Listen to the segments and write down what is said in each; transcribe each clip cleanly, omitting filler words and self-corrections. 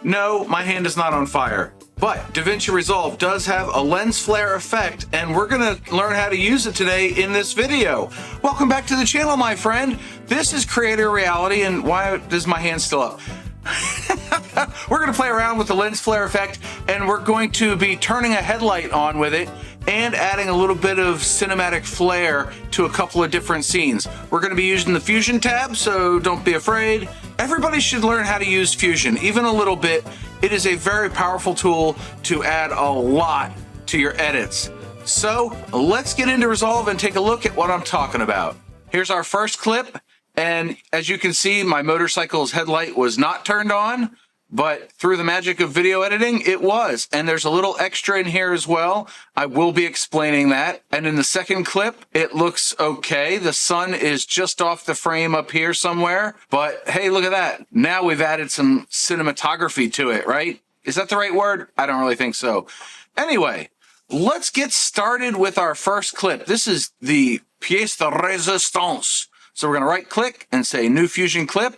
No, my hand is not on fire. But Davinci Resolve does have a lens flare effect, and we're gonna learn how to use it today in this video. Welcome back to the channel, my friend. This is Creator Reality, and why is my hand still up? We're gonna play around with the lens flare effect, and we're going to be turning a headlight on with it and adding a little bit of cinematic flair to a couple of different scenes. We're gonna be using the Fusion tab, so don't be afraid. Everybody should learn how to use Fusion, even a little bit. It is a very powerful tool to add a lot to your edits. So let's get into Resolve and take a look at what I'm talking about. Here's our first clip. And as you can see, my motorcycle's headlight was not turned on, but through the magic of video editing, it was. And there's a little extra in here as well. I will be explaining that. And in the second clip, it looks okay. The sun is just off the frame up here somewhere. But hey, look at that. Now we've added some cinematography to it, right? Is that the right word? I don't really think so. Anyway, let's get started with our first clip. This is the pièce de résistance. So we're going to right click and say new Fusion clip.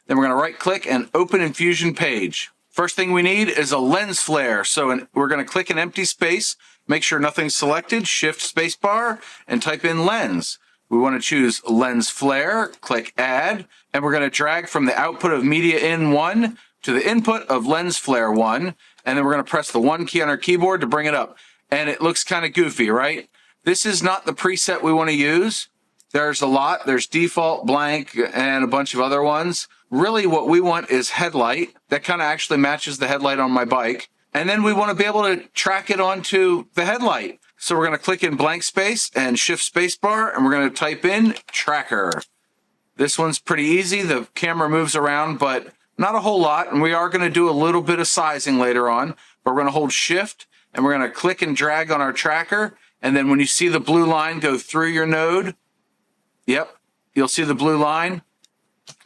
Then we're going to right click and open in Fusion page. First thing we need is a lens flare. So we're going to click an empty space, make sure nothing's selected, shift spacebar and type in lens. We want to choose lens flare, click add, and we're going to drag from the output of media in 1 to the input of lens flare 1. And then we're going to press the 1 key on our keyboard to bring it up. And it looks kind of goofy, right? This is not the preset we want to use. There's a lot. There's default, blank, and a bunch of other ones. Really what we want is headlight. That kind of actually matches the headlight on my bike. And then we want to be able to track it onto the headlight. So we're going to click in blank space and shift spacebar, and we're going to type in tracker. This one's pretty easy. The camera moves around, but not a whole lot. And we are going to do a little bit of sizing later on. But we're going to hold shift, and we're going to click and drag on our tracker. And then when you see the blue line go through your node, yep, you'll see the blue line,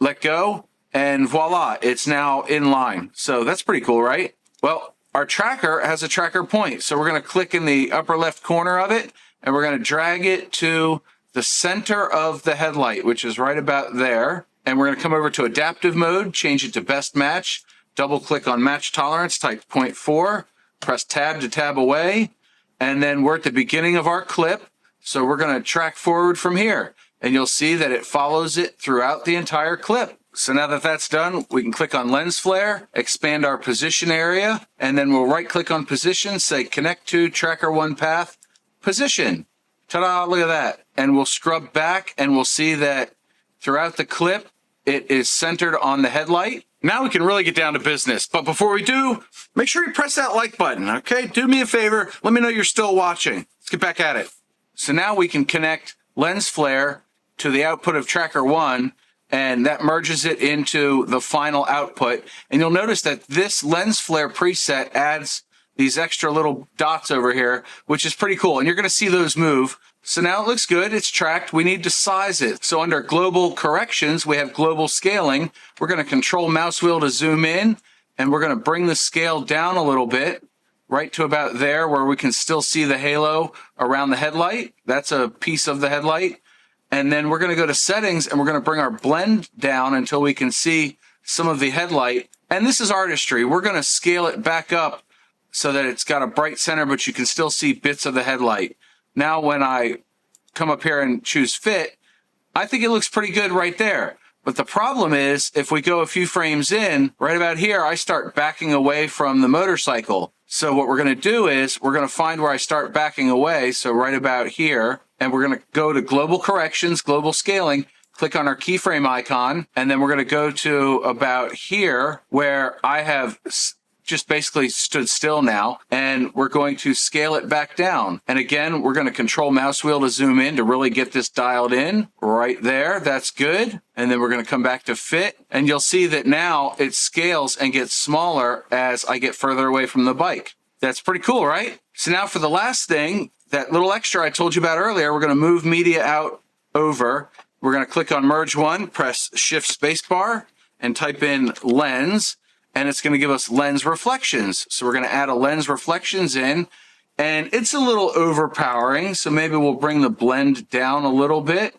let go, and voila, it's now in line. So that's pretty cool, right? Well, our tracker has a tracker point. So we're going to click in the upper left corner of it, and we're going to drag it to the center of the headlight, which is right about there. And we're going to come over to adaptive mode, change it to best match, double click on match tolerance, type 0.4, press tab to tab away, and then we're at the beginning of our clip. So we're going to track forward from here. And you'll see that it follows it throughout the entire clip. So now that that's done, we can click on lens flare, expand our position area, and then we'll right click on position, say connect to tracker 1 path, position. Ta-da, look at that. And we'll scrub back and we'll see that throughout the clip, it is centered on the headlight. Now we can really get down to business. But before we do, make sure you press that like button, okay? Do me a favor, let me know you're still watching. Let's get back at it. So now we can connect lens flare to the output of tracker 1, and that merges it into the final output. And you'll notice that this lens flare preset adds these extra little dots over here, which is pretty cool. And you're going to see those move. So now it looks good. It's tracked. We need to size it. So under global corrections, we have global scaling. We're going to control mouse wheel to zoom in, and we're going to bring the scale down a little bit, right to about there where we can still see the halo around the headlight. That's a piece of the headlight. And then we're going to go to settings, and we're going to bring our blend down until we can see some of the headlight. And this is artistry. We're going to scale it back up so that it's got a bright center, but you can still see bits of the headlight. Now, when I come up here and choose fit, I think it looks pretty good right there. But the problem is, if we go a few frames in, right about here, I start backing away from the motorcycle. So what we're going to do is we're going to find where I start backing away. So right about here. And we're going to go to global corrections, global scaling, click on our keyframe icon, and then we're going to go to about here where I have just basically stood still now, and we're going to scale it back down. And again, we're going to control mouse wheel to zoom in to really get this dialed in right there. That's good. And then we're going to come back to fit, and you'll see that now it scales and gets smaller as I get further away from the bike. That's pretty cool, right? So now for the last thing, that little extra I told you about earlier, we're going to move media out over. We're going to click on merge 1, press shift spacebar, and type in lens, and it's going to give us lens reflections. So we're going to add a lens reflections in, and it's a little overpowering, so maybe we'll bring the blend down a little bit.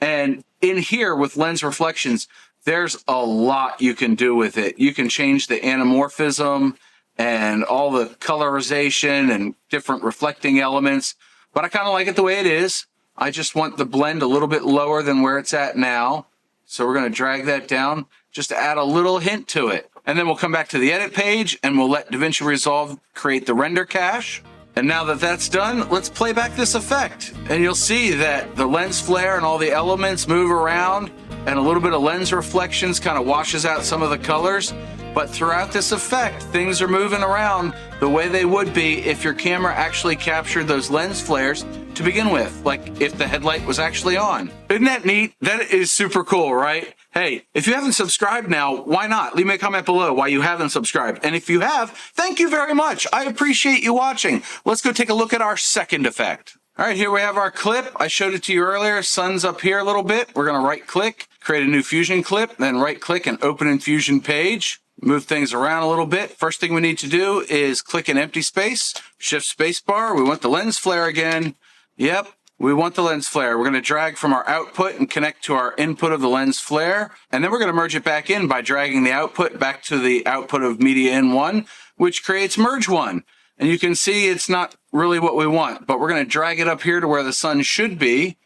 And in here with lens reflections, there's a lot you can do with it. You can change the anamorphism and all the colorization and different reflecting elements, but I kind of like it the way it is. I just want the blend a little bit lower than where it's at now. So we're going to drag that down just to add a little hint to it. And then we'll come back to the edit page and we'll let Davinci Resolve create the render cache. And now that that's done, let's play back this effect. And you'll see that the lens flare and all the elements move around, and a little bit of lens reflections kind of washes out some of the colors. But throughout this effect, things are moving around the way they would be if your camera actually captured those lens flares to begin with, like if the headlight was actually on. Isn't that neat? That is super cool, right? Hey, if you haven't subscribed now, why not? Leave me a comment below why you haven't subscribed. And if you have, thank you very much. I appreciate you watching. Let's go take a look at our second effect. All right, here we have our clip. I showed it to you earlier. Sun's up here a little bit. We're gonna right click, create a new Fusion clip, then right click and open in Fusion page. Move things around a little bit. First thing we need to do is click an empty space, shift space bar. We want the lens flare again. Yep, we want the lens flare. We're going to drag from our output and connect to our input of the lens flare. And then we're going to merge it back in by dragging the output back to the output of media in 1, which creates merge 1. And you can see it's not really what we want, but we're going to drag it up here to where the sun should be.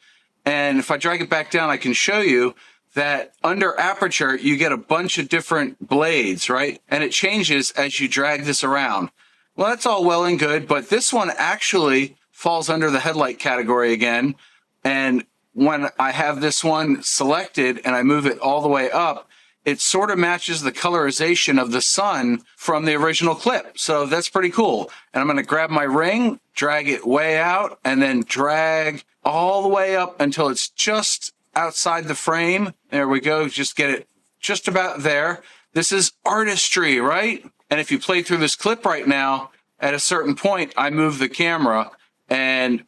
And if I drag it back down, I can show you that under aperture, you get a bunch of different blades, right? And it changes as you drag this around. Well, that's all well and good, but this one actually falls under the headlight category again. And when I have this one selected and I move it all the way up, it sort of matches the colorization of the sun from the original clip. So that's pretty cool. And I'm going to grab my ring, drag it way out, and then drag all the way up until it's just outside the frame. There we go. Just get it just about there. This is artistry, right? And if you play through this clip right now, at a certain point, I move the camera and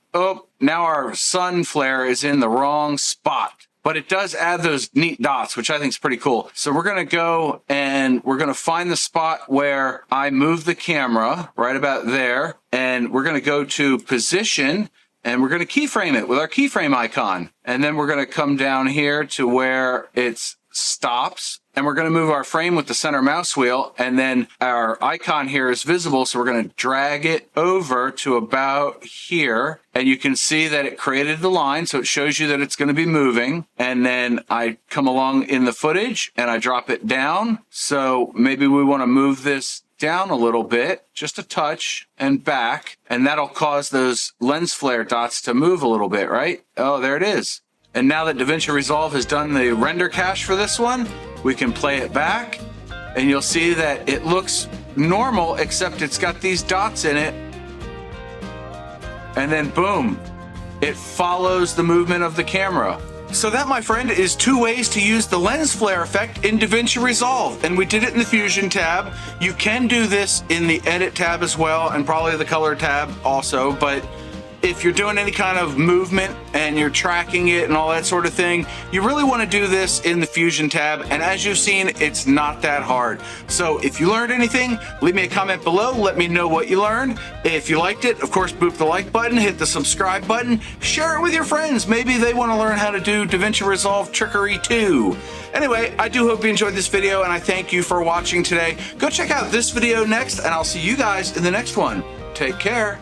now our sun flare is in the wrong spot. But it does add those neat dots, which I think is pretty cool. So we're going to go and we're going to find the spot where I move the camera right about there. And we're going to go to position and we're going to keyframe it with our keyframe icon. And then we're going to come down here to where it stops. And we're going to move our frame with the center mouse wheel. And then our icon here is visible. So we're going to drag it over to about here. And you can see that it created the line. So it shows you that it's going to be moving. And then I come along in the footage and I drop it down. So maybe we want to move this down a little bit, just a touch, and back. And that'll cause those lens flare dots to move a little bit, right? Oh, there it is. And now that Davinci Resolve has done the render cache for this one, we can play it back and you'll see that it looks normal, except it's got these dots in it. And then boom, it follows the movement of the camera. So that, my friend, is 2 ways to use the lens flare effect in Davinci Resolve. And we did it in the Fusion tab. You can do this in the Edit tab as well, and probably the Color tab also. But if you're doing any kind of movement and you're tracking it and all that sort of thing, you really want to do this in the Fusion tab. And as you've seen, it's not that hard. So if you learned anything, leave me a comment below. Let me know what you learned. If you liked it, of course, boop the like button, hit the subscribe button, share it with your friends. Maybe they want to learn how to do Davinci Resolve trickery too. Anyway, I do hope you enjoyed this video and I thank you for watching today. Go check out this video next and I'll see you guys in the next one. Take care.